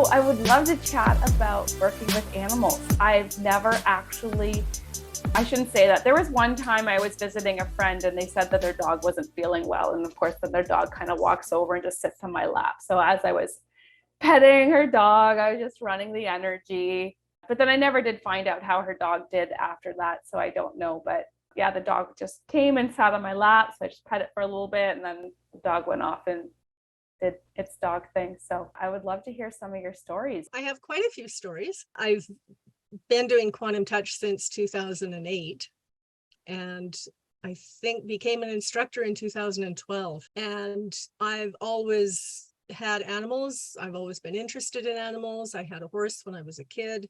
I would love to chat about working with animals. I've never actually, I shouldn't say that. There was one time I was visiting a friend and they said that their dog wasn't feeling well. And of course, then their dog kind of walks over and just sits on my lap. So as I was petting her dog, I was just running the energy. But then I never did find out how her dog did after that. So I don't know. But yeah, the dog just came and sat on my lap. So I just pet it for a little bit and then the dog went off and did its dog thing. So I would love to hear some of your stories. I have quite a few stories. I've been doing quantum touch since 2008 and I think became an instructor in 2012. And I've always had animals. I've always been interested in animals. I had a horse when I was a kid.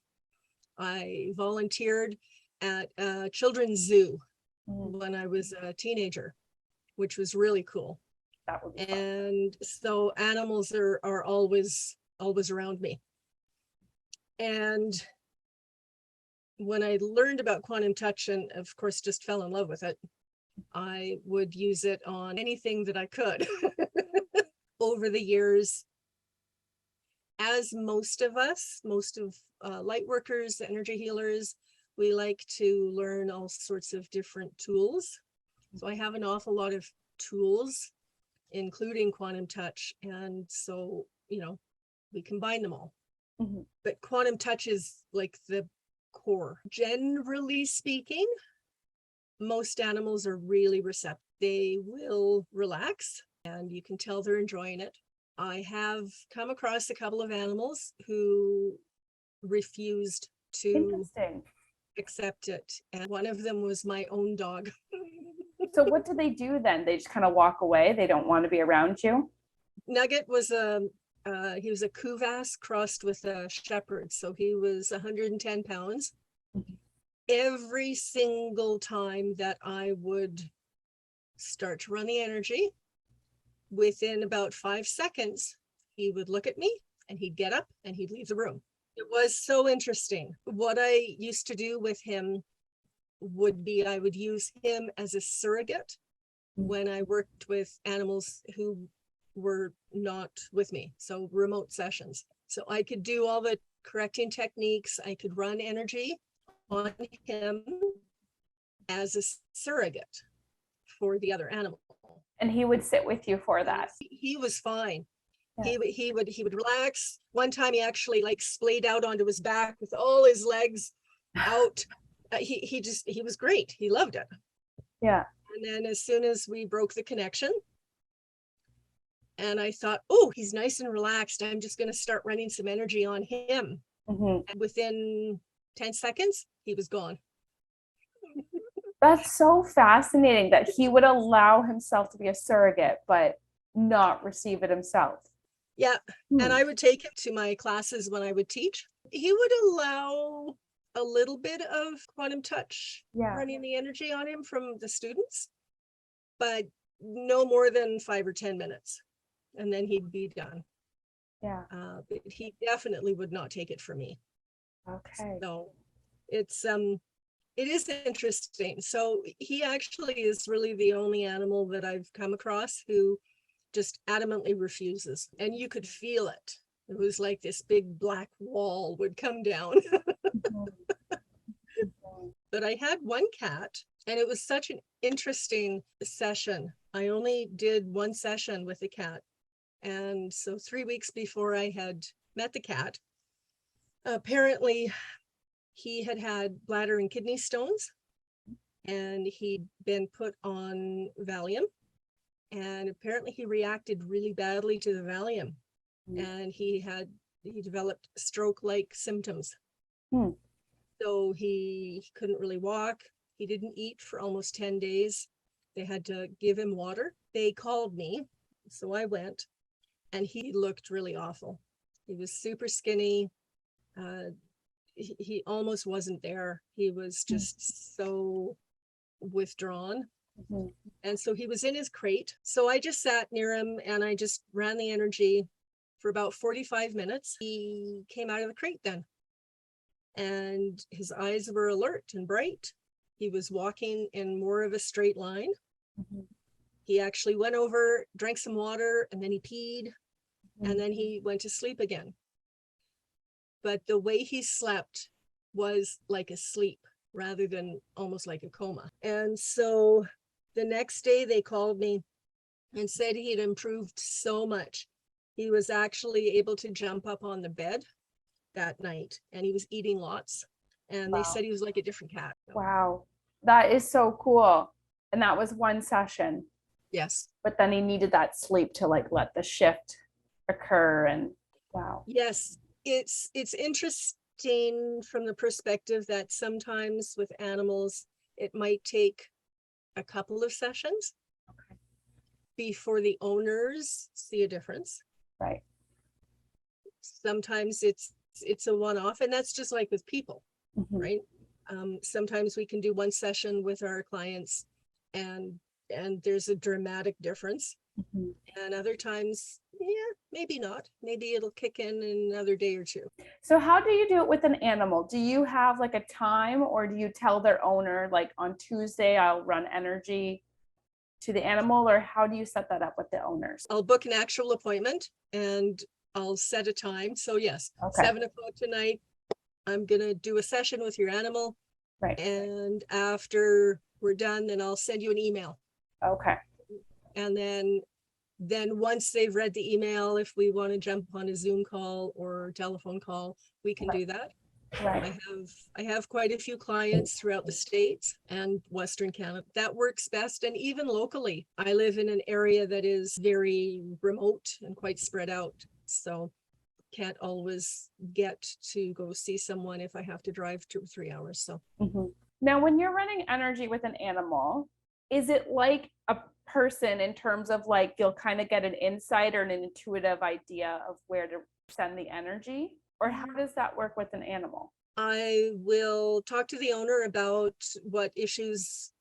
I volunteered at a children's zoo when I was a teenager, which was really cool. That would be fun. And so animals are always around me. And when I learned about quantum touch and of course just fell in love with it, I would use it on anything that I could. Over the years, as most of light workers, energy healers, we like to learn all sorts of different tools. So I have an awful lot of tools, including quantum touch. And so, we combine them all. Mm-hmm. But quantum touch is like the core. Generally speaking, most animals are really receptive. They will relax and you can tell they're enjoying it. I have come across a couple of animals who refused to accept it. And one of them was my own dog. So what do they do then? They just kind of walk away? They don't want to be around you? Nugget was he was a Kuvas crossed with a shepherd. So he was 110 pounds. Mm-hmm. Every single time that I would start to run the energy, within about 5 seconds, he would look at me and he'd get up and he'd leave the room. It was so interesting. What I used to do with him would be I would use him as a surrogate when I worked with animals who were not with me. So remote sessions. So I could do all the correcting techniques. I could run energy on him as a surrogate for the other animal. And he would sit with you for that. He was fine. Yeah. He would relax. One time he actually splayed out onto his back with all his legs out. He was great. He loved it. Yeah. And then as soon as we broke the connection, and I thought, oh, he's nice and relaxed, I'm just going to start running some energy on him. Mm-hmm. And within 10 seconds, he was gone. That's so fascinating that he would allow himself to be a surrogate, but not receive it himself. Yeah. And I would take him to my classes when I would teach. He would allow a little bit of quantum touch, running the energy on him from the students, but no more than 5 or 10 minutes. And then he'd be done. Yeah. But he definitely would not take it from me. Okay. So it is interesting. So he actually is really the only animal that I've come across who just adamantly refuses. And you could feel it. It was like this big black wall would come down. But I had one cat and it was such an interesting session. I only did one session with the cat. And so 3 weeks before I had met the cat, apparently he had bladder and kidney stones and he'd been put on Valium. And apparently he reacted really badly to the Valium. And he developed stroke-like symptoms. So he couldn't really walk. He didn't eat for almost 10 days. They had to give him water. They called me. So I went and he looked really awful. He was super skinny. He almost wasn't there. He was just so withdrawn. Mm-hmm. And so he was in his crate. So I just sat near him and I just ran the energy for about 45 minutes. He came out of the crate then. And his eyes were alert and bright. He was walking in more of a straight line. Mm-hmm. He actually went over, drank some water, and then he peed, and then he went to sleep again. but the way he slept was like a sleep rather than almost like a coma. And so the next day they called me and said he had improved so much. He was actually able to jump up on the bed that night, and he was eating lots. And they said he was like a different cat. Wow. That is so cool. And that was one session. Yes. But then he needed that sleep to like let the shift occur. And wow. Yes. It's interesting from the perspective that sometimes with animals, it might take a couple of sessions before the owners see a difference. Right. Sometimes it's a one-off, and that's just like with people, right? Sometimes we can do one session with our clients and there's a dramatic difference. And other times, yeah, maybe not. Maybe it'll kick in another day or two. So how do you do it with an animal? Do you have like a time, or do you tell their owner, like on Tuesday, I'll run energy to the animal, or how do you set that up with the owners? I'll book an actual appointment and I'll set a time. So yes, 7 o'clock tonight, I'm going to do a session with your animal. Right. And after we're done, then I'll send you an email. Okay. And then once they've read the email, if we want to jump on a Zoom call or telephone call, we can do that. Right. I have quite a few clients throughout the States and Western Canada. That works best. And even locally, I live in an area that is very remote and quite spread out. So can't always get to go see someone if I have to drive 2 or 3 hours. So Now, when you're running energy with an animal, is it like a person in terms of like you'll kind of get an insight or an intuitive idea of where to send the energy? Or how does that work with an animal? I will talk to the owner about what issues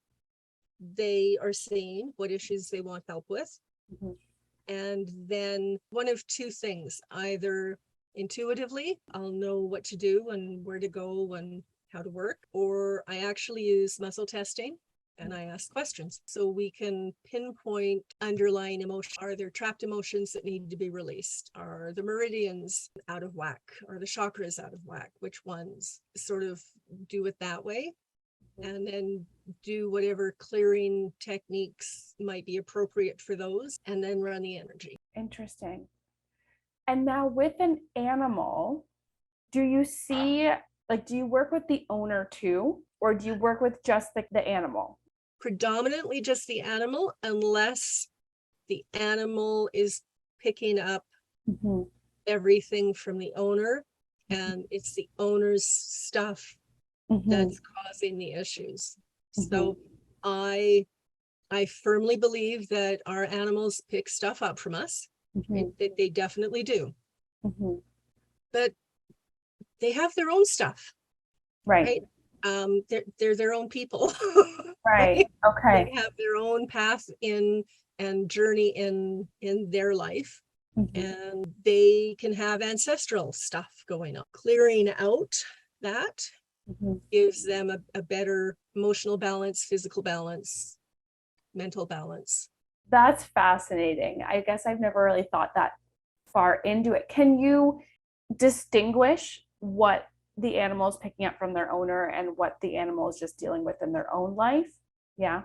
they are seeing, what issues they want help with. And then one of two things, either intuitively, I'll know what to do and where to go and how to work, or I actually use muscle testing and I ask questions so we can pinpoint underlying emotion. Are there trapped emotions that need to be released? Are the meridians out of whack? Are the chakras out of whack? Which ones? Sort of do it that way. And then do whatever clearing techniques might be appropriate for those, and then run the energy. Interesting. And now with an animal, do you see, like, do you work with the owner too, or do you work with just the animal? Predominantly just the animal, unless the animal is picking up everything from the owner and it's the owner's stuff that's causing the issues. So I firmly believe that our animals pick stuff up from us. They definitely do. But they have their own stuff. Right. They're their own people. Right. Okay. They have their own path in and journey in their life. And they can have ancestral stuff going on. Clearing out that gives them a better emotional balance, physical balance, mental balance. That's fascinating. I guess I've never really thought that far into it. Can you distinguish what the animal is picking up from their owner and what the animal is just dealing with in their own life? Yeah.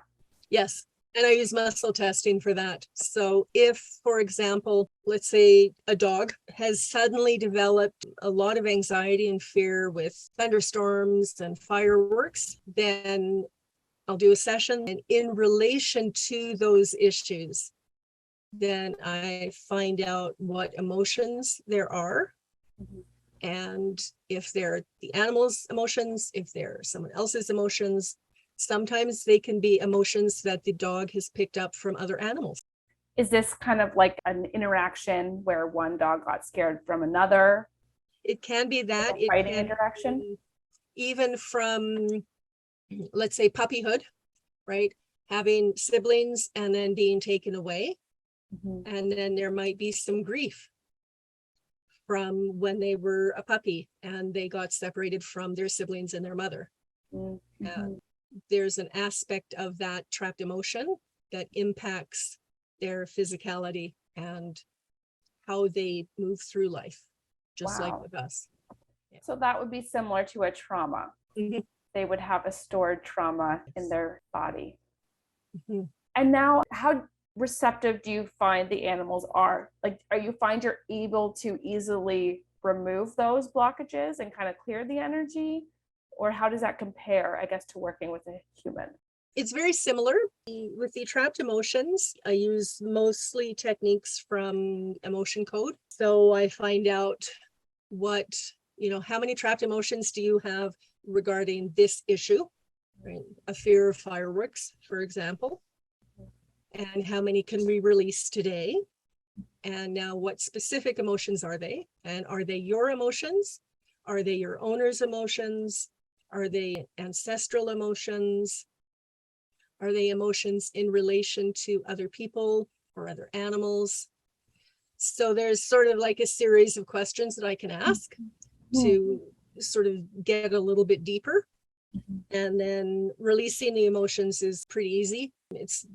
Yes. And I use muscle testing for that. So if, for example, let's say a dog has suddenly developed a lot of anxiety and fear with thunderstorms and fireworks, then I'll do a session. And in relation to those issues, then I find out what emotions there are. And if they're the animal's emotions, if they're someone else's emotions, sometimes they can be emotions that the dog has picked up from other animals. Is this kind of like an interaction where one dog got scared from another? It can be that. Like a fighting interaction? Even from, let's say, puppyhood, right? Having siblings and then being taken away. And then there might be some grief from when they were a puppy and they got separated from their siblings and their mother. There's an aspect of that trapped emotion that impacts their physicality and how they move through life, just like with us. So that would be similar to a trauma. Mhm. They would have a stored trauma in their body. Mhm. And now, how receptive do you find the animals are? Like, are you find you're able to easily remove those blockages and kind of clear the energy? Or how does that compare, I guess, to working with a human? It's very similar. With the trapped emotions, I use mostly techniques from emotion code. So I find out what, how many trapped emotions do you have regarding this issue, right? A fear of fireworks, for example. And how many can we release today? And now what specific emotions are they? And are they your emotions? Are they your owner's emotions? Are they ancestral emotions? Are they emotions in relation to other people or other animals? So there's sort of like a series of questions that I can ask to sort of get a little bit deeper. And then releasing the emotions is pretty easy. It's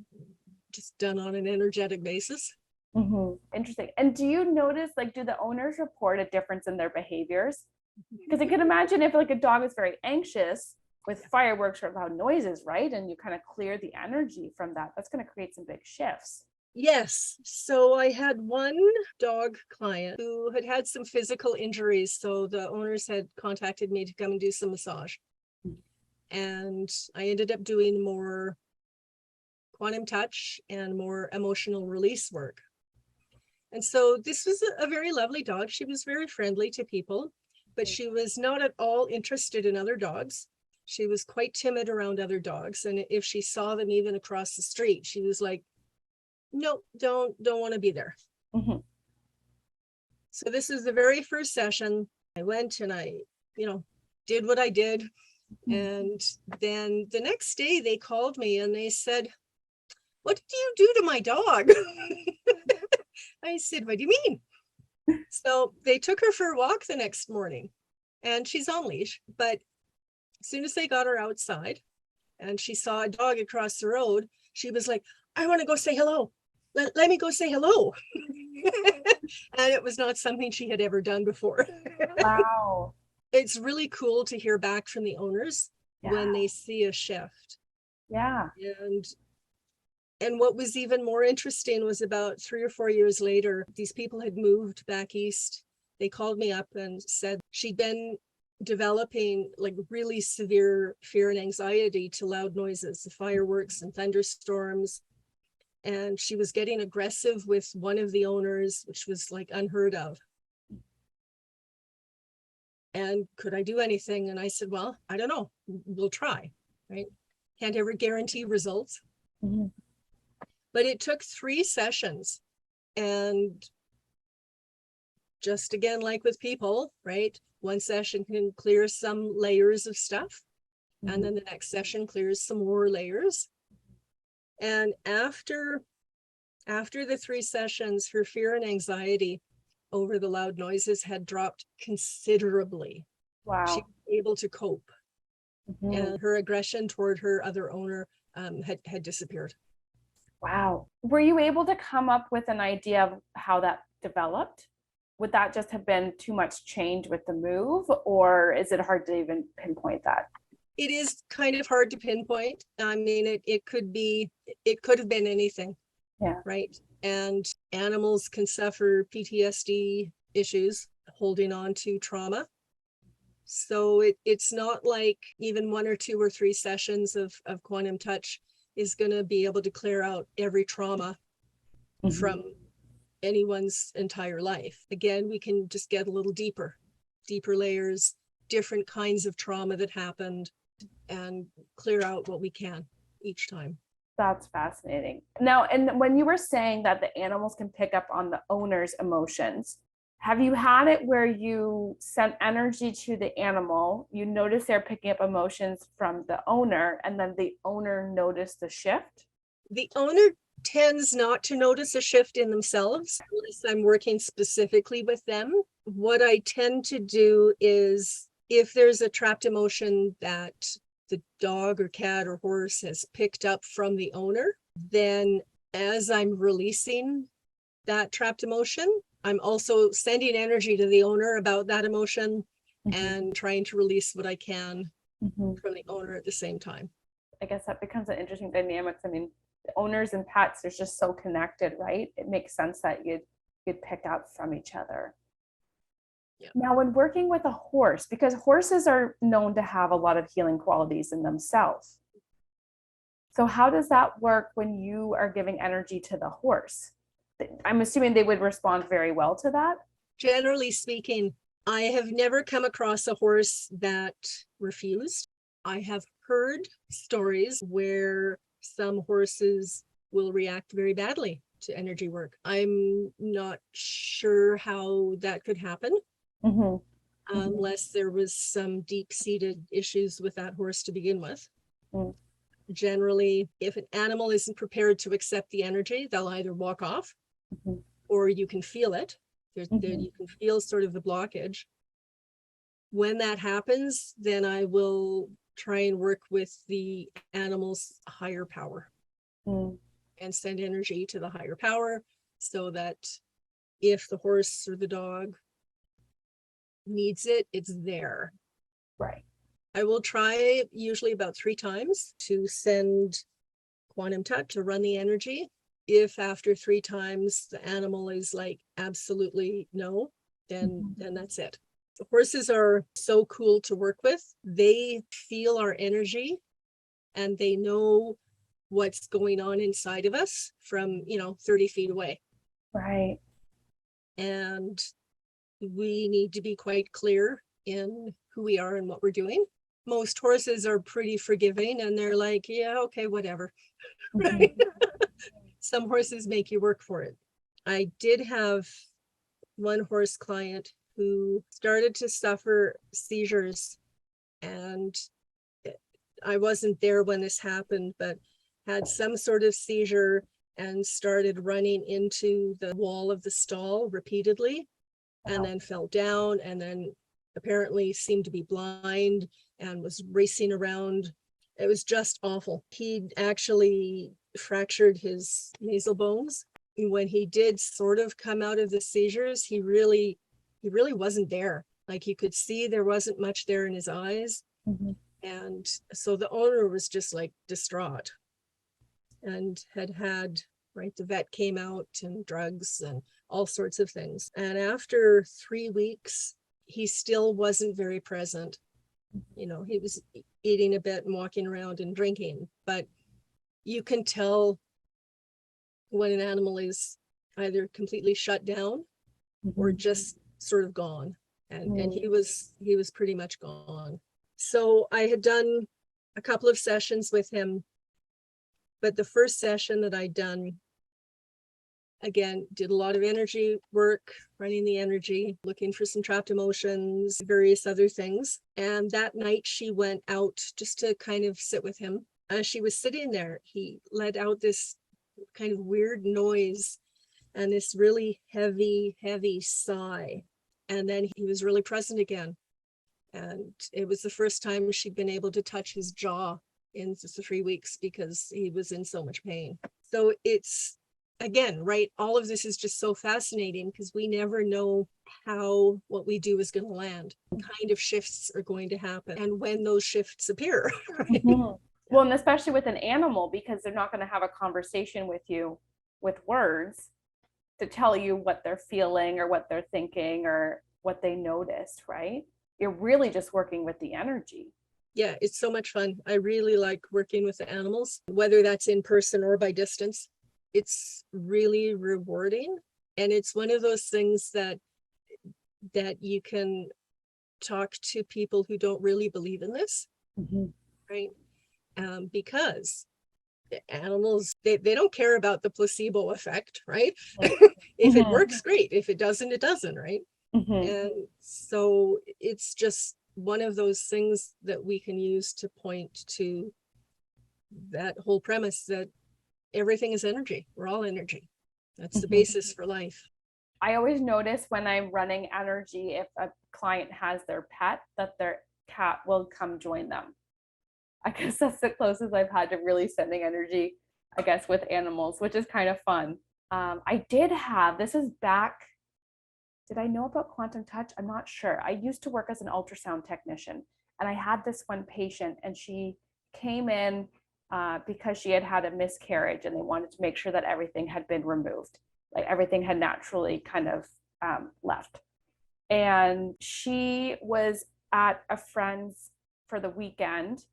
just done on an energetic basis. Interesting. And do you notice, like, do the owners report a difference in their behaviors? Because I can imagine if like a dog is very anxious with fireworks or loud noises, right? And you kind of clear the energy from that, that's going to create some big shifts. Yes. So I had one dog client who had had some physical injuries. So the owners had contacted me to come and do some massage. And I ended up doing more quantum touch and more emotional release work. And so this was a very lovely dog. She was very friendly to people, but she was not at all interested in other dogs. She was quite timid around other dogs. And if she saw them even across the street, she was like, no, don't want to be there. So this is the very first session. I went and I, did what I did. And then the next day they called me and they said, what did you do to my dog? I said, what do you mean? So they took her for a walk the next morning and she's on leash. But as soon as they got her outside and she saw a dog across the road, she was like, I want to go say hello. Let me go say hello. And it was not something she had ever done before. Wow. It's really cool to hear back from the owners when they see a shift. Yeah. And what was even more interesting was about 3 or 4 years later, these people had moved back east. They called me up and said she'd been developing like really severe fear and anxiety to loud noises, the fireworks and thunderstorms. And she was getting aggressive with one of the owners, which was like unheard of. And could I do anything? And I said, well, I don't know. We'll try, right? Can't ever guarantee results. But it took 3 sessions. And just again, like with people, right? One session can clear some layers of stuff. And then the next session clears some more layers. And after the 3 sessions, her fear and anxiety over the loud noises had dropped considerably. Wow. She was able to cope. And her aggression toward her other owner had disappeared. Wow. Were you able to come up with an idea of how that developed? Would that just have been too much change with the move, or is it hard to even pinpoint that? It is kind of hard to pinpoint. I mean, it could have been anything. Yeah. Right. And animals can suffer PTSD issues, holding on to trauma. So it's not like even 1 or 2 or 3 sessions of quantum touch is going to be able to clear out every trauma from anyone's entire life. Again, we can just get a little deeper layers, different kinds of trauma that happened, and clear out what we can each time. That's fascinating. Now, and when you were saying that the animals can pick up on the owner's emotions, have you had it where you sent energy to the animal, you notice they're picking up emotions from the owner, and then the owner noticed the shift? The owner tends not to notice a shift in themselves unless I'm working specifically with them. What I tend to do is if there's a trapped emotion that the dog or cat or horse has picked up from the owner, then as I'm releasing that trapped emotion, I'm also sending energy to the owner about that emotion and trying to release what I can Mhm. from the owner at the same time. I guess that becomes an interesting dynamics. I mean, the owners and pets are just so connected, right? It makes sense that you'd pick up from each other. Yeah. Now, when working with a horse, because horses are known to have a lot of healing qualities in themselves. So how does that work when you are giving energy to the horse? I'm assuming they would respond very well to that. Generally speaking, I have never come across a horse that refused. I have heard stories where some horses will react very badly to energy work. I'm not sure how that could happen unless there was some deep-seated issues with that horse to begin with. Mm. Generally, if an animal isn't prepared to accept the energy, they'll either walk off or you can feel it. You can feel sort of the blockage. When that happens, then I will try and work with the animal's higher power and send energy to the higher power so that if the horse or the dog needs it, it's there. Right. I will try usually about 3 times to send quantum touch to run the energy. If after 3 times the animal is like absolutely no, then that's it. The horses are so cool to work with. They feel our energy and they know what's going on inside of us from 30 feet away. Right. And we need to be quite clear in who we are and what we're doing. Most horses are pretty forgiving and they're like, yeah, okay, whatever. Right? Some horses make you work for it. I did have one horse client who started to suffer seizures, and I wasn't there when this happened, but had some sort of seizure and started running into the wall of the stall repeatedly, and then fell down, and then apparently seemed to be blind and was racing around. It was just awful. He actually fractured his nasal bones. When he did sort of come out of the seizures, he really wasn't there. Like you could see there wasn't much there in his eyes. And so the owner was just like distraught and had, right, the vet came out and drugs and all sorts of things. And after 3 weeks, he still wasn't very present. He was eating a bit and walking around and drinking, but you can tell when an animal is either completely shut down or just sort of gone. And he was pretty much gone. So I had done a couple of sessions with him, but the first session that I'd done, again, did a lot of energy work, running the energy, looking for some trapped emotions, various other things. And that night she went out just to kind of sit with him. As she was sitting there, he let out this kind of weird noise and this really heavy sigh. And then he was really present again. And it was the first time she'd been able to touch his jaw in just the 3 weeks because he was in so much pain. So it's, again, right, all of this is just so fascinating because we never know how what we do is going to land, what kind of shifts are going to happen, and when those shifts appear. Right? Well, and especially with an animal, because they're not going to have a conversation with you with words to tell you what they're feeling or what they're thinking or what they noticed, right? You're really just working with the energy. Yeah, it's so much fun. I really like working with the animals, whether that's in person or by distance. It's really rewarding. And it's one of those things that you can talk to people who don't really believe in this, right? Because the animals, they don't care about the placebo effect, right? If it works, great. If it doesn't, it doesn't, right? And so it's just one of those things that we can use to point to that whole premise that everything is energy. We're all energy. That's the basis for life. I always notice when I'm running energy, if a client has their pet, that their cat will come join them. I guess that's the closest I've had to really sending energy, I guess, with animals, which is kind of fun. I did have, this is back did I know about quantum touch? I'm not sure. I used to work as an ultrasound technician, and I had this one patient, and she came in because she had had a miscarriage, and they wanted to make sure that everything had been removed, like everything had naturally kind of left. And she was at a friend's for the weekend.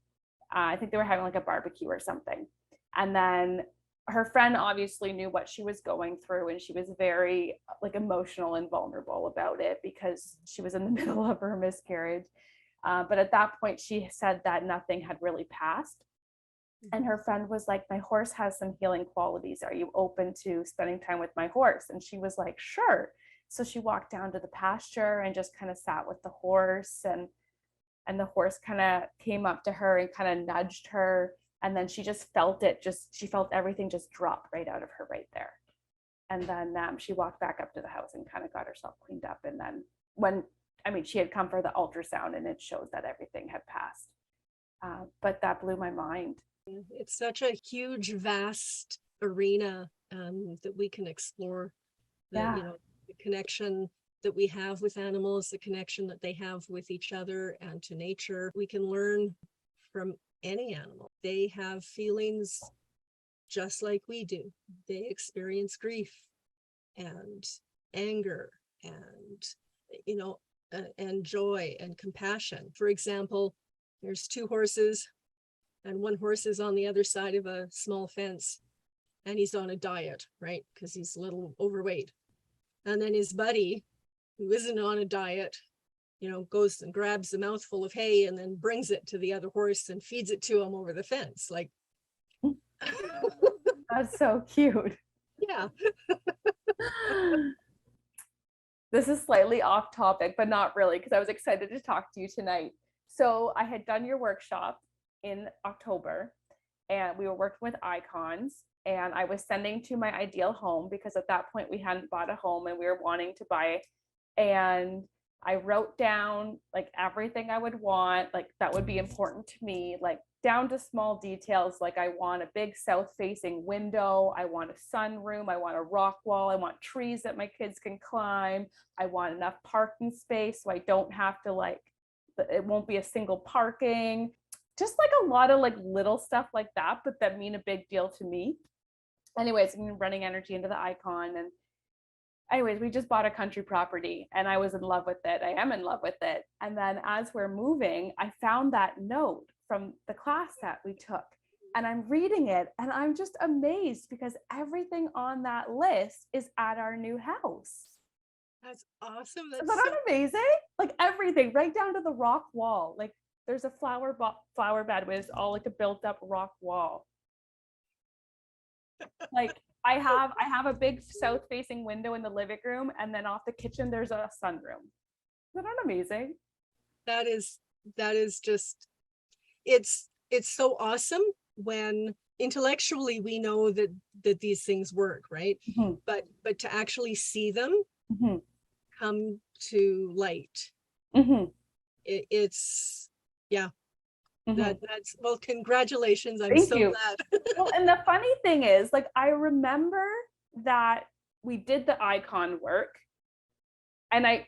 I think they were having like a barbecue or something. And then her friend obviously knew what she was going through, and she was very like emotional and vulnerable about it because she was in the middle of her miscarriage. But at that point, she said that nothing had really passed. And her friend was like, my horse has some healing qualities. Are you open to spending time with my horse? And she was like, sure. So she walked down to the pasture and just kind of sat with the horse, and the horse kind of came up to her and kind of nudged her. And then she just felt it, she felt everything just drop right out of her right there. And then she walked back up to the house and kind of got herself cleaned up. And then she had come for the ultrasound and it showed that everything had passed. But that blew my mind. It's such a huge, vast arena that we can explore. That, Yeah. The connection that we have with animals, the connection that they have with each other and to nature. We can learn from any animal. They have feelings just like we do. They experience grief and anger and, and joy and compassion. For example, there's two horses, and one horse is on the other side of a small fence, and he's on a diet, right? Because he's a little overweight. And then his buddy, who isn't on a diet, goes and grabs a mouthful of hay and then brings it to the other horse and feeds it to him over the fence. Like, That's so cute. yeah. This is slightly off topic, but not really, because I was excited to talk to you tonight. So I had done your workshop in October, and we were working with icons, and I was sending to my ideal home because at that point we hadn't bought a home and we were wanting to buy. And I wrote down like everything I would want, like that would be important to me, like down to small details. Like I want a big south facing window. I want a sunroom. I want a rock wall. I want trees that my kids can climb. I want enough parking space so I don't have to it won't be a single parking. Just like a lot of like little stuff like that, but that mean a big deal to me. Anyways, I'm running energy into the icon, and anyways, we just bought a country property and I was in love with it. I am in love with it. And then as we're moving, I found that note from the class that we took, and I'm reading it and I'm just amazed because everything on that list is at our new house. That's awesome. Is that not amazing? Like everything, right down to the rock wall. Like there's a flower bed with all like a built up rock wall. Like I have a big south facing window in the living room, and then off the kitchen there's a sunroom. Isn't that amazing? That is just, it's so awesome when intellectually we know that these things work, right? Mm-hmm. But to actually see them come to light, it's yeah. That's well, congratulations. I'm Thank so you. glad. Well, and the funny thing is, like, I remember that we did the icon work, and I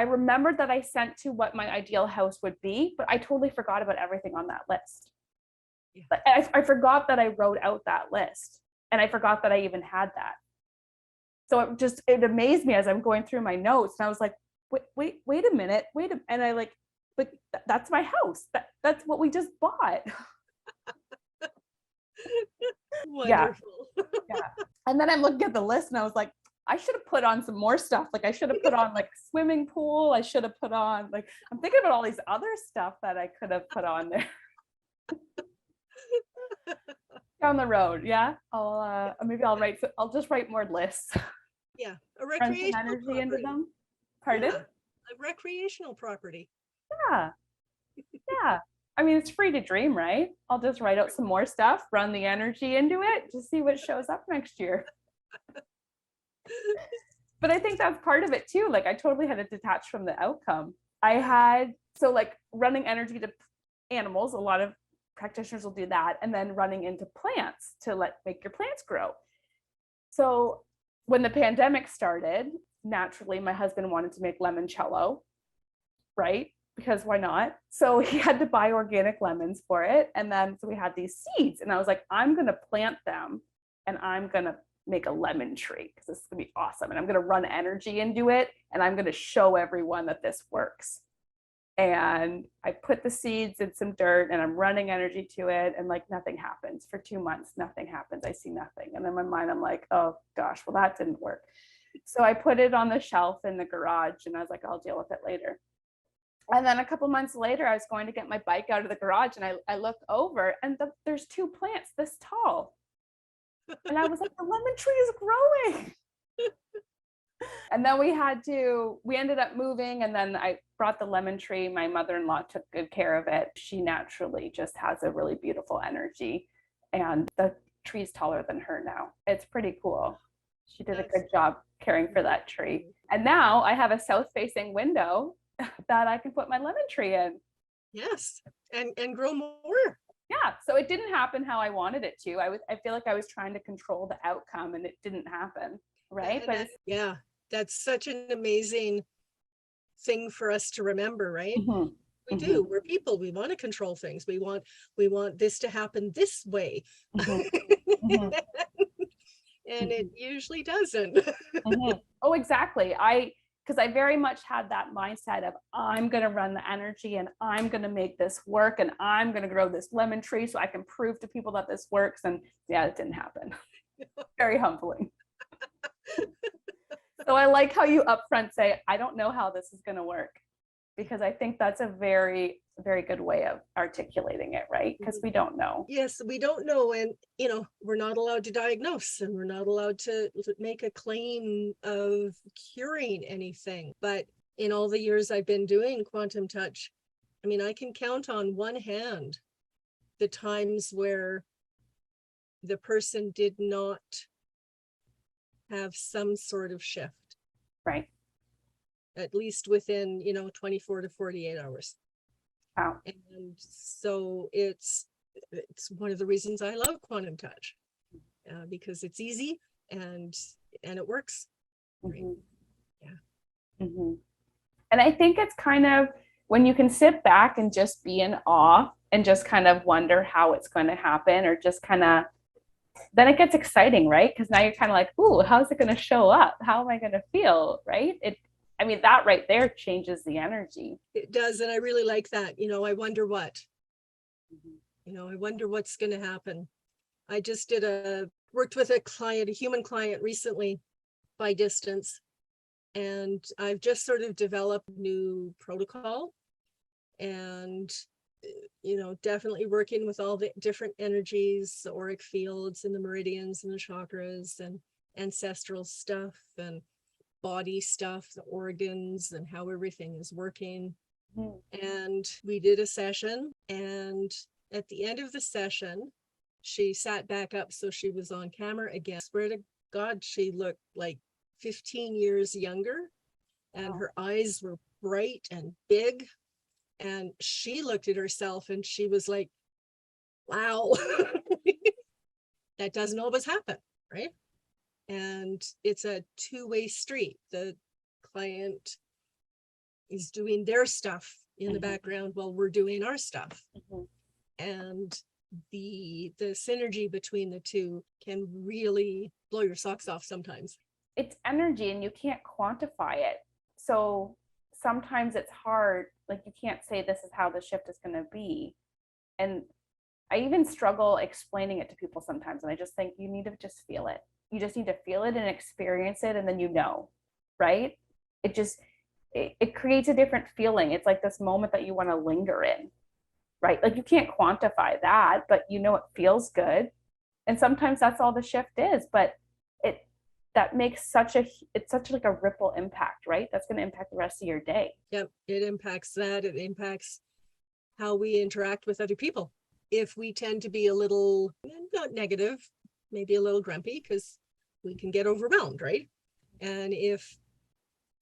remembered that I sent to what my ideal house would be, but I totally forgot about everything on that list. Yeah. I forgot that I wrote out that list, and I forgot that I even had that. So it amazed me as I'm going through my notes, and I was like, wait a minute, and I like, but that's my house. That's what we just bought. Wonderful. Yeah. And then I'm looking at the list and I was like, I should have put on some more stuff. Like I should have put on like swimming pool. I should have put on like, I'm thinking about all these other stuff that I could have put on there. Down the road. Yeah. I'll just write more lists. Yeah. A recreational energy property. Into them. Pardon? Yeah. A recreational property. Yeah. Yeah. I mean, it's free to dream, right? I'll just write out some more stuff, run the energy into it, just see what shows up next year. But I think that's part of it too. Like I totally had to detach from the outcome. So like running energy to animals, a lot of practitioners will do that, and then running into plants to make your plants grow. So when the pandemic started, naturally my husband wanted to make limoncello, right? Because why not? So he had to buy organic lemons for it. And then so we had these seeds, and I was like, I'm going to plant them and I'm going to make a lemon tree because this is going to be awesome. And I'm going to run energy into it. And I'm going to show everyone that this works. And I put the seeds in some dirt and I'm running energy to it. And like nothing happens for 2 months. Nothing happens. I see nothing. And in my mind, I'm like, oh gosh, well, that didn't work. So I put it on the shelf in the garage and I was like, I'll deal with it later. And then a couple months later, I was going to get my bike out of the garage and I looked over and there's 2 plants this tall. And I was like, the lemon tree is growing. And then we ended up moving, and then I brought the lemon tree. My mother-in-law took good care of it. She naturally just has a really beautiful energy, and the tree's taller than her now. It's pretty cool. She did a good job caring for that tree. And now I have a south-facing window that I can put my lemon tree in. Yes, and grow more. Yeah, so it didn't happen how I wanted it to. I feel like I was trying to control the outcome, and it didn't happen, right? But yeah, that's such an amazing thing for us to remember, right? mm-hmm. We do. We're people. We want to control things. We want this to happen this way. Mm-hmm. And it usually doesn't. Oh, exactly. Because I very much had that mindset of I'm going to run the energy and I'm going to make this work and I'm going to grow this lemon tree so I can prove to people that this works. And yeah, it didn't happen. Very humbling. So I like how you upfront say, I don't know how this is going to work, because I think that's a very, very good way of articulating it, right? Because we don't know. Yes, we don't know. And, we're not allowed to diagnose, and we're not allowed to make a claim of curing anything. But in all the years I've been doing quantum touch, I mean, I can count on one hand the times where the person did not have some sort of shift. Right. At least within, 24 to 48 hours. Wow. And so it's one of the reasons I love quantum touch, because it's easy and it works. Mm-hmm. Yeah. Mm-hmm. And I think it's kind of when you can sit back and just be in awe and just kind of wonder how it's going to happen, or just kind of, then it gets exciting, right? Because now you're kind of like, ooh, how's it going to show up? How am I going to feel? Right. That right there changes the energy. It does. And I really like that. I wonder what, I wonder what's going to happen. I just worked with a human client recently by distance. And I've just sort of developed a new protocol and, definitely working with all the different energies, the auric fields and the meridians and the chakras and ancestral stuff and body stuff, the organs and how everything is working. And we did a session, and at the end of the session, she sat back up so she was on camera again. I swear to God, she looked like 15 years younger, and her eyes were bright and big. And she looked at herself and she was like, wow, that doesn't always happen, right? And it's a two-way street. The client is doing their stuff in the background while we're doing our stuff. And the synergy between the two can really blow your socks off sometimes. It's energy and you can't quantify it. So sometimes it's hard, like you can't say this is how the shift is going to be. And I even struggle explaining it to people sometimes. And I just think you need to just feel it. You just need to feel it and experience it. And then right? It creates a different feeling. It's like this moment that you want to linger in, right? Like you can't quantify that, but it feels good. And sometimes that's all the shift is, but that makes it's such like a ripple impact, right? That's going to impact the rest of your day. Yep. It impacts that. It impacts how we interact with other people. If we tend to be a little, not negative, maybe a little grumpy, because we can get overwhelmed, right? And if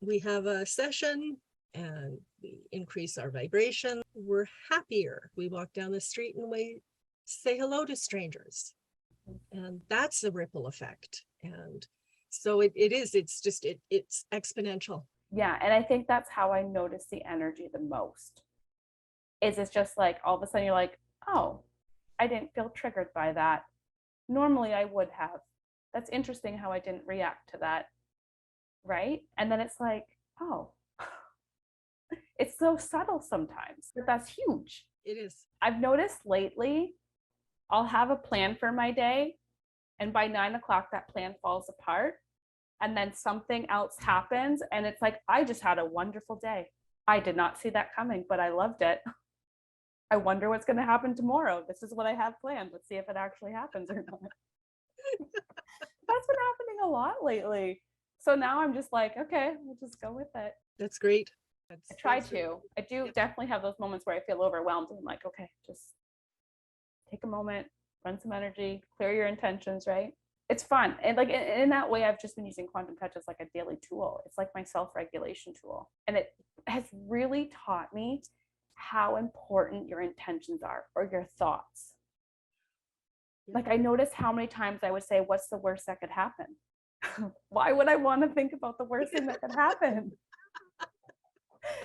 we have a session and we increase our vibration, we're happier. We walk down the street and we say hello to strangers. And that's a ripple effect. And So it's exponential. Yeah. And I think that's how I notice the energy the most. Is it's just like all of a sudden you're like, oh, I didn't feel triggered by that. Normally I would have. That's interesting how I didn't react to that. Right. And then it's like, oh, it's so subtle sometimes, but that's huge. It is. I've noticed lately, I'll have a plan for my day, and by 9 o'clock, that plan falls apart. And then something else happens, and it's like, I just had a wonderful day. I did not see that coming, but I loved it. I wonder what's going to happen tomorrow. This is what I have planned. Let's see if it actually happens or not. That's been happening a lot lately. So now I'm just like, okay, we'll just go with it. That's great. I try to. I do definitely have those moments where I feel overwhelmed. And I'm like, okay, just take a moment, run some energy, clear your intentions, right? It's fun. And like in that way, I've just been using quantum touch as like a daily tool. It's like my self-regulation tool. And it has really taught me how important your intentions are, or your thoughts. Like I noticed how many times I would say, what's the worst that could happen? Why would I want to think about the worst thing that could happen?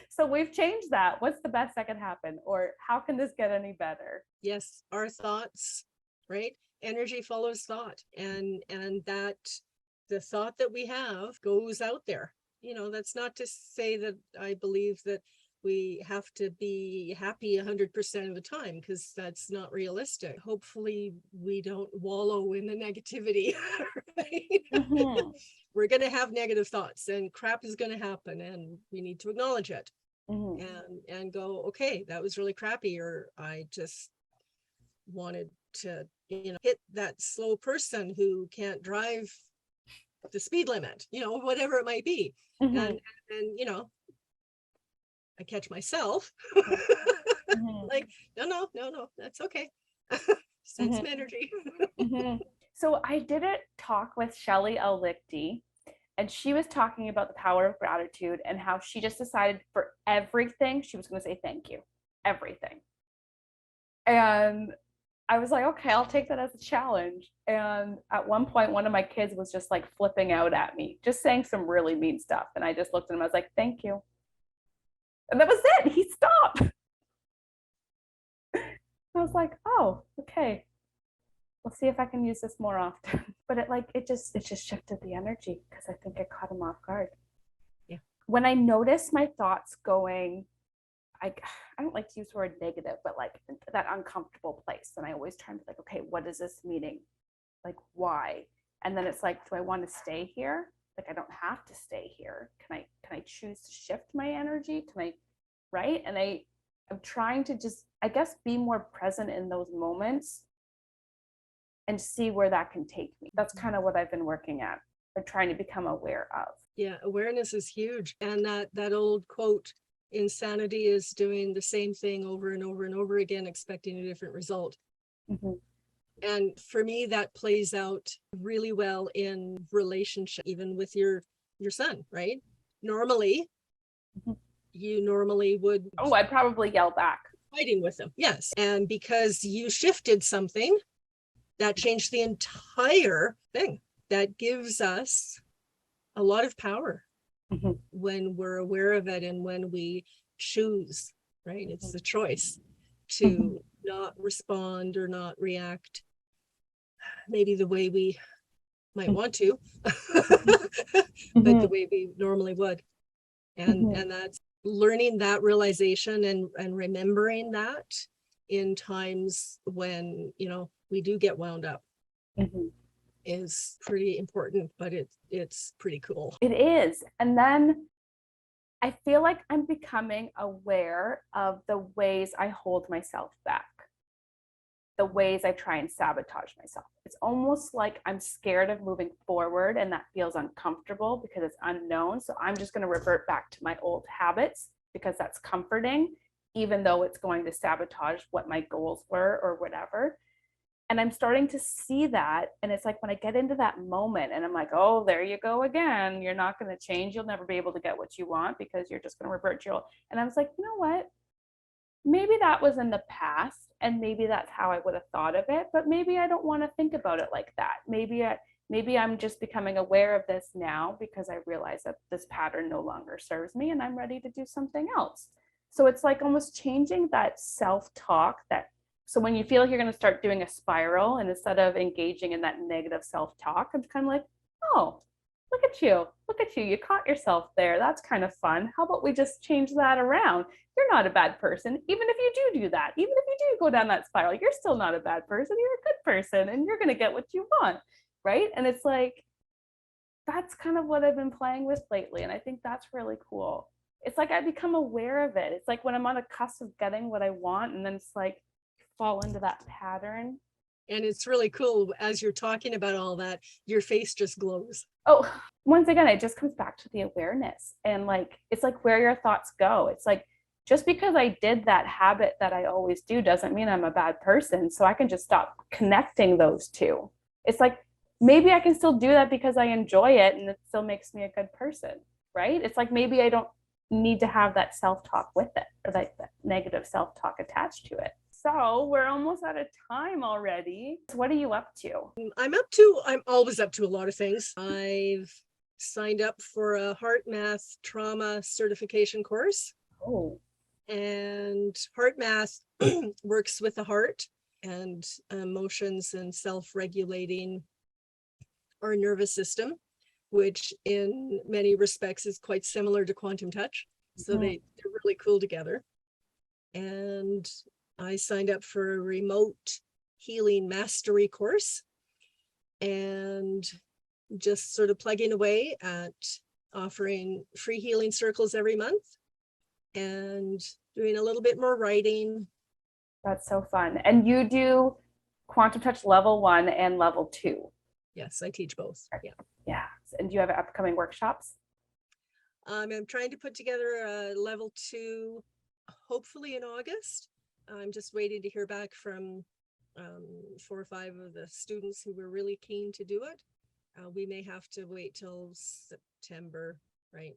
So we've changed that. What's the best that could happen? Or how can this get any better? Yes, our thoughts, right? Energy follows thought, and that the thought that we have goes out there. You know, that's not to say that I believe that we have to be happy 100% of the time, because that's not realistic. Hopefully we don't wallow in the negativity. Right? Mm-hmm. We're going to have negative thoughts, and crap is going to happen, and we need to acknowledge it. Mm-hmm. and go, okay, that was really crappy, or I just wanted to, hit that slow person who can't drive the speed limit, whatever it might be. Mm-hmm. and I catch myself. Mm-hmm. Like, no, that's okay. Send some energy. Mm-hmm. So I did a talk with Shelley L. Lichty, and she was talking about the power of gratitude and how she just decided for everything she was going to say thank you. Everything. And I was like, okay, I'll take that as a challenge. And at one point, one of my kids was just like flipping out at me, just saying some really mean stuff. And I just looked at him, I was like, thank you. And that was it. He stopped. I was like, oh, okay. We'll see if I can use this more often. But it just shifted the energy, because I think it caught him off guard. Yeah. When I notice my thoughts going, I don't like to use the word negative, but like that uncomfortable place. And I always try to like, okay, what is this meaning? Like, why? And then it's like, do I want to stay here? Like, I don't have to stay here. Can I choose to shift my energy? Right? And I'm trying to just, I guess, be more present in those moments and see where that can take me. That's kind of what I've been working at, or trying to become aware of. Yeah, awareness is huge. And that old quote, insanity is doing the same thing over and over and over again, expecting a different result. Mm-hmm. And for me, that plays out really well in relationship, even with your son, right? Normally, mm-hmm. You normally would. Oh, I'd probably yell back. Fighting with them, yes. And because you shifted something, that changed the entire thing. That gives us a lot of power, mm-hmm. when we're aware of it, and when we choose, right? It's the choice to mm-hmm. not respond or not react maybe the way we might want to, mm-hmm. but the way we normally would. And mm-hmm. and that's learning that realization and remembering that in times when, we do get wound up, mm-hmm. is pretty important, but it's pretty cool. It is. And then I feel like I'm becoming aware of the ways I hold myself back, the ways I try and sabotage myself. It's almost like I'm scared of moving forward, and that feels uncomfortable because it's unknown. So I'm just going to revert back to my old habits because that's comforting, even though it's going to sabotage what my goals were or whatever. And I'm starting to see that. And it's like when I get into that moment and I'm like, oh, there you go again. You're not going to change. You'll never be able to get what you want because you're just going to revert to your old. And I was like, you know what? Maybe that was in the past, and maybe that's how I would have thought of it. But maybe I don't want to think about it like that. Maybe maybe I'm just becoming aware of this now because I realize that this pattern no longer serves me and I'm ready to do something else. So it's like almost changing that self-talk that, so when you feel like you're going to start doing a spiral and instead of engaging in that negative self-talk, I'm kind of like, oh, look at you, you caught yourself there. That's kind of fun. How about we just change that around? You're not a bad person. Even if you do that, even if you do go down that spiral, you're still not a bad person. You're a good person and you're going to get what you want. Right. And it's like, that's kind of what I've been playing with lately. And I think that's really cool. It's like I become aware of it. It's like when I'm on a cusp of getting what I want, and then it's like fall into that pattern. And it's really cool as you're talking about all that, your face just glows. Oh, once again, it just comes back to the awareness. And like, it's like where your thoughts go. It's like, just because I did that habit that I always do doesn't mean I'm a bad person. So I can just stop connecting those two. It's like, maybe I can still do that because I enjoy it and it still makes me a good person, right? It's like maybe I don't need to have that self-talk with it, or that negative self-talk attached to it. So we're almost out of time already. So what are you up to? I'm always up to a lot of things. I've signed up for a heart math trauma certification course. Oh, And heart math works with the heart and emotions and self-regulating our nervous system, which in many respects is quite similar to quantum touch. So they're really cool together. And I signed up for a remote healing mastery course and just sort of plugging away at offering free healing circles every month and doing a little bit more writing. that's so fun. And you do quantum touch level 1 and level 2. Yes, I teach both. Yeah. Yeah. And do you have upcoming workshops? I'm trying to put together a level 2, hopefully in August. I'm just waiting to hear back from 4 or 5 of the students who were really keen to do it. We may have to wait till September, right?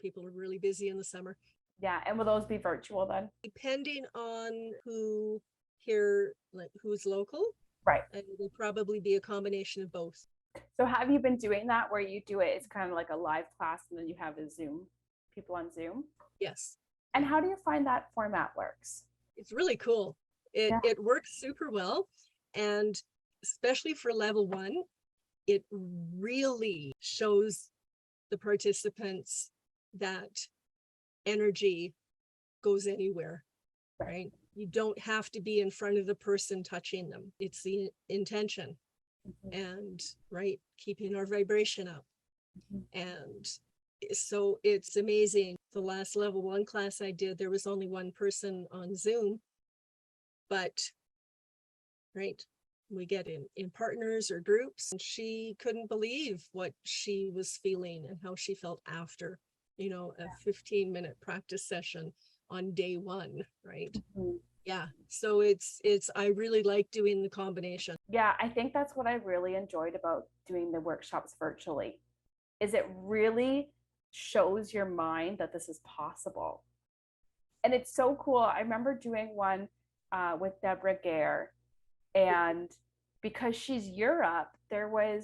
People are really busy in the summer. Yeah. And will those be virtual then? Depending on who here, like who's local, Right. it will probably be a combination of both. So have you been doing that where you do it? It's kind of like a live class and then you have a Zoom, people on Zoom. Yes. And how do you find that format works? It's really cool. It works super well. And especially for level 1, it really shows the participants that energy goes anywhere, right? You don't have to be in front of the person touching them. It's the intention and right, keeping our vibration up. And so it's amazing. The last level 1 class I did, there was only one person on Zoom, but right, we get in partners or groups, and she couldn't believe what she was feeling and how she felt after, a 15-minute practice session on day 1, right? Yeah, so it's I really like doing the combination. Yeah, I think that's what I really enjoyed about doing the workshops virtually, is it really shows your mind that this is possible. And it's so cool. I remember doing one with Deborah Gare, and because she's Europe, I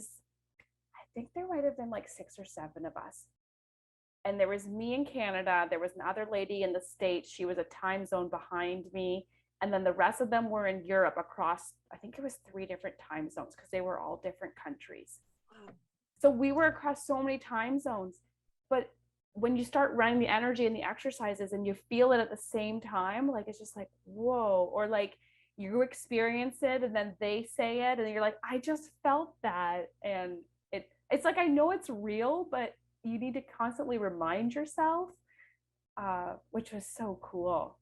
think there might have been like 6 or 7 of us. And there was me in Canada, there was another lady in the States, she was a time zone behind me, and then the rest of them were in Europe across, I think it was 3 different time zones because they were all different countries. Wow. So we were across so many time zones, but when you start running the energy and the exercises and you feel it at the same time, like it's just like, whoa, or like you experience it and then they say it and you're like, I just felt that. And it's like, I know it's real, but you need to constantly remind yourself, which was so cool.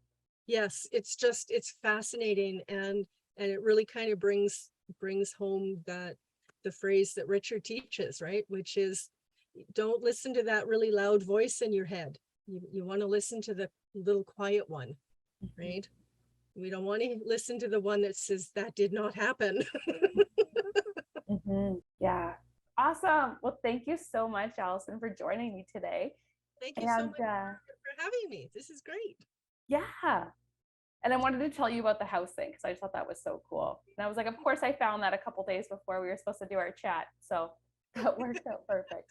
Yes, it's fascinating, and it really kind of brings home that the phrase that Richard teaches, right? Which is, don't listen to that really loud voice in your head. You want to listen to the little quiet one, right? We don't want to listen to the one that says that did not happen. Yeah. Awesome. Well, thank you so much, Alison, for joining me today. Thank you so much for having me. This is great. Yeah. And I wanted to tell you about the house thing because I just thought that was so cool. And I was like, of course, I found that a couple days before we were supposed to do our chat. So that worked out perfect.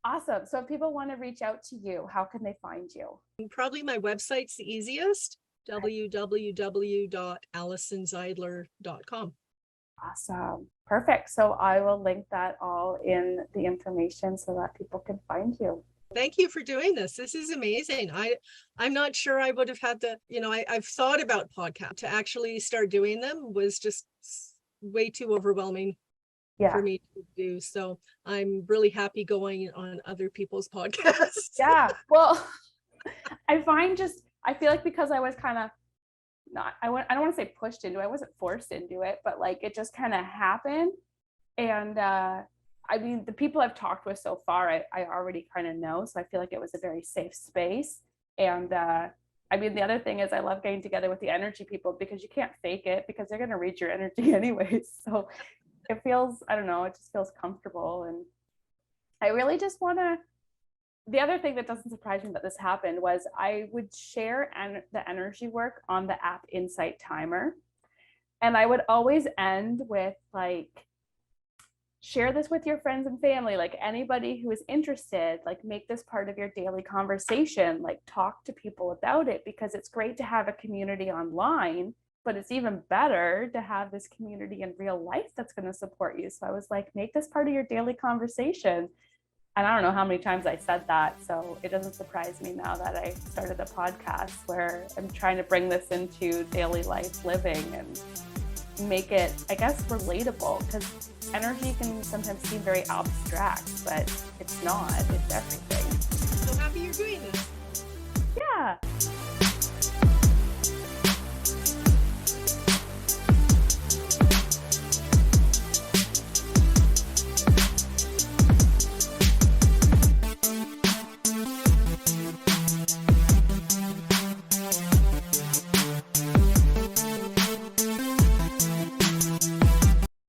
Awesome. So if people want to reach out to you, how can they find you? Probably my website's the easiest, www.alisonzeidler.com. Awesome. Perfect. So I will link that all in the information so that people can find you. Thank you for doing this. This is amazing. I'm not sure I would have had the, I've thought about podcasts. To actually start doing them was just way too overwhelming for me to do. So I'm really happy going on other people's podcasts. Yeah. Well, I feel like because I was kind of I don't want to say pushed into it. I wasn't forced into it, but like it just kind of happened. And I mean, the people I've talked with so far, I already kind of know. So I feel like it was a very safe space. And I mean, the other thing is I love getting together with the energy people because you can't fake it because they're going to read your energy anyways. So it feels, I don't know, it just feels comfortable. And I really just want to, the other thing that doesn't surprise me that this happened was I would share the energy work on the app Insight Timer. And I would always end with like, share this with your friends and family, like anybody who is interested, like make this part of your daily conversation, like talk to people about it because it's great to have a community online, but it's even better to have this community in real life that's going to support you. So I was like, make this part of your daily conversation. And I don't know how many times I said that. So it doesn't surprise me now that I started a podcast where I'm trying to bring this into daily life living and make it, I guess, relatable because energy can sometimes seem very abstract, but it's not. It's everything. So happy you're doing this. Yeah.